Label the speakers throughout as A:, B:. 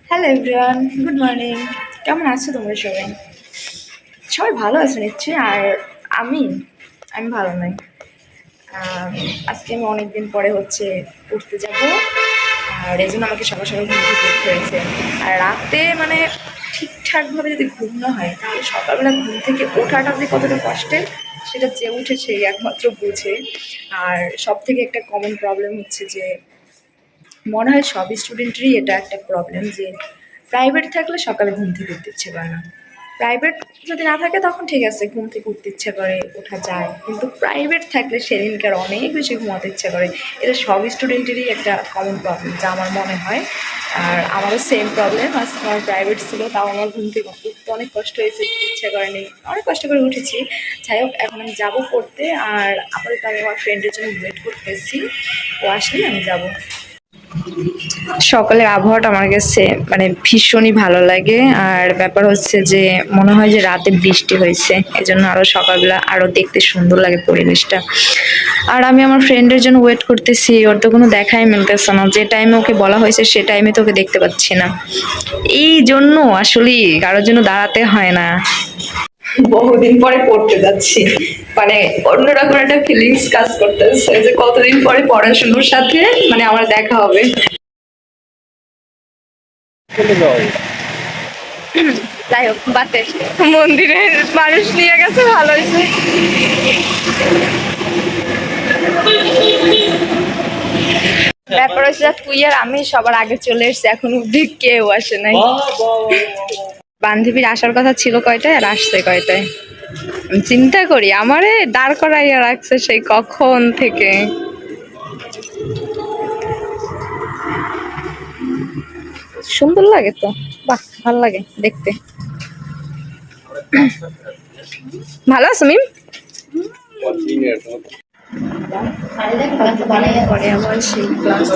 A: Hello everyone, good morning. কেমন আছো তোমরা সবাই? সবাই ভালো আছো নিশ্চয়ই। আর আমি আমি ভালো নাই। আজকে আমি অনেকদিন পরে উঠতে যাব, আর এই জন্য আমাকে সকাল সকাল ঘুম থেকে উঠতে হয়েছে। আর রাতে মানে ঠিকঠাকভাবে যদি ঘুম না হয় তাহলে সকালবেলা ঘুম থেকে ওঠাটা যে কতটা কষ্টের সেটা যে উঠে সেই একমাত্র বুঝে। আর সব থেকে একটা কমন প্রবলেম হচ্ছে যে মনে হয় সব স্টুডেন্টেরই এটা একটা প্রবলেম যে প্রাইভেট থাকলে সকালে ঘুম থেকে উঠতে ইচ্ছে করে না। প্রাইভেট যদি না থাকে তখন ঠিক আছে, ঘুম থেকে উঠতে ইচ্ছে করে, ওঠা যায়, কিন্তু প্রাইভেট থাকলে সেদিনকার অনেক বেশি ঘুমাতে ইচ্ছে করে। এটা সব স্টুডেন্টেরই একটা কমন প্রবলেম যা আমার মনে হয়। আর আমারও সেম প্রবলেম। আজ আমার প্রাইভেট ছিল, তাও আমার ঘুম থেকে উঠতে অনেক কষ্ট হয়েছে, ইচ্ছে করেনি, অনেক কষ্ট করে উঠেছি। যাই হোক, এখন আমি যাবো পড়তে। আর আপাতত আমি আমার ফ্রেন্ডের জন্য ওয়েট করতেছি, ও আসলেই আমি যাবো। সকালের আবহাওয়াটা আমার কাছে মানে ভীষণই ভালো লাগে। আর ব্যাপার হচ্ছে যে মনে হয় যে রাতে বৃষ্টি হয়েছে, এজন্য আরো সকালবেলা আরো দেখতে সুন্দর লাগে পরিবেশটা। আর আমি আমার ফ্রেন্ডের জন্য ওয়েট করতেছি, ওর তো কোনো দেখাই মিলতেছে না। যে টাইমে ওকে বলা হয়েছে সে টাইমে তো ওকে দেখতে পাচ্ছি না। এই জন্য আসলে কারোর জন্য দাঁড়াতে হয় না। বহুদিন পরে পড়তে যাচ্ছি, মানে অন্যরকম একটা ফিলিংস কাজ করতেছে যে কতদিন পরে পড়াশোনার সাথে মানে আমার দেখা হবে। যাই হোক, বাতে মন্দিরে মানুষ নিয়ে গেছে, ভালো হয়েছে। ব্যাপার হচ্ছে তুই আর আমি সবার আগে চলে এসছি, এখন অব্দি কেউ আসে নাই। বান্ধবীর আসার কথা ছিল কয়টায় আর আসছে কয়টায়? আমি চিন্তা করি আমারে দাঁড় করাইয়া রাখছে সেই কখন থেকে। সুন্দর লাগে তো, বাহ, ভালো লাগে দেখতে। ভালো আছো মিম? পরে আবার সেই ক্লাস।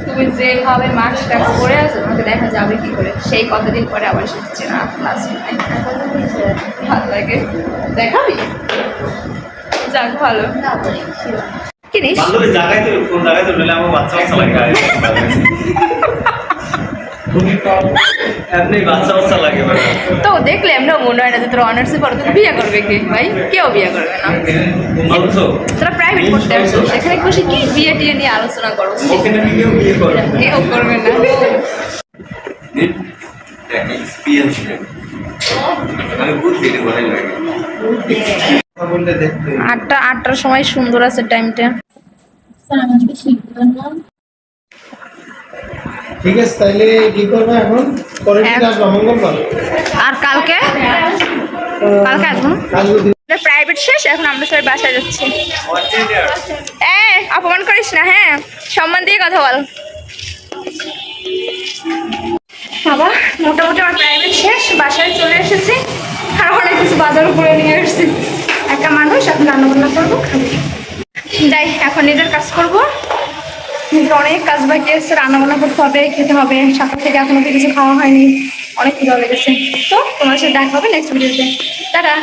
A: তুমি যেভাবে মাস্কটা পরে আছো তোমাকে দেখা যাবে কি করে? সেই কতদিন পরে আবার শিখছে না ক্লাস। ভালো লাগে, দেখাবি? যাক, ভালো। কিনিস তো দেখলে এমন মনে হয় না যে তোর অনার্সে পড়ো, তোকে বিয়ে করবে কে ভাই? কেউ বিয়ে করবে না। তোরা প্রাইভেট পড়তে আসছো, সেখানে খুশি কি বিয়ে টিয়ে নিয়ে আলোচনা করো? কেউ করবে না। আটটার সময় সুন্দর আছে টাইমটা।
B: ঠিক আছে, তাইলে কি করবো এখন? পরের দিন আসবো মঙ্গলবার।
A: আর কালকে আসবো। প্রাইভেট শেষ, এখন আমরা সবাই বাসায় যাচ্ছি। অপমান করিস না, হ্যাঁ, সম্মান দিয়ে কথা বল। বাবা, মোটামুটি আমার প্রাইভেট শেষ, বাসায় চলে এসেছি। আর অনেক কিছু বাজার করে নিয়ে এসেছি। একটা মানুষ, এখন রান্নাবান্না করবো, খাবো। যাই, এখন নিজের কাজ করবো। নিজের অনেক কাজ বাকি আছে, রান্নাবান্না করতে হবে, খেতে হবে। সকাল থেকে এখনো কিছু খাওয়া হয়নি, অনেক খিদে লেগেছে। তো তোমার সাথে দেখা হবে নেক্সট ভিডিওতে। টাটা।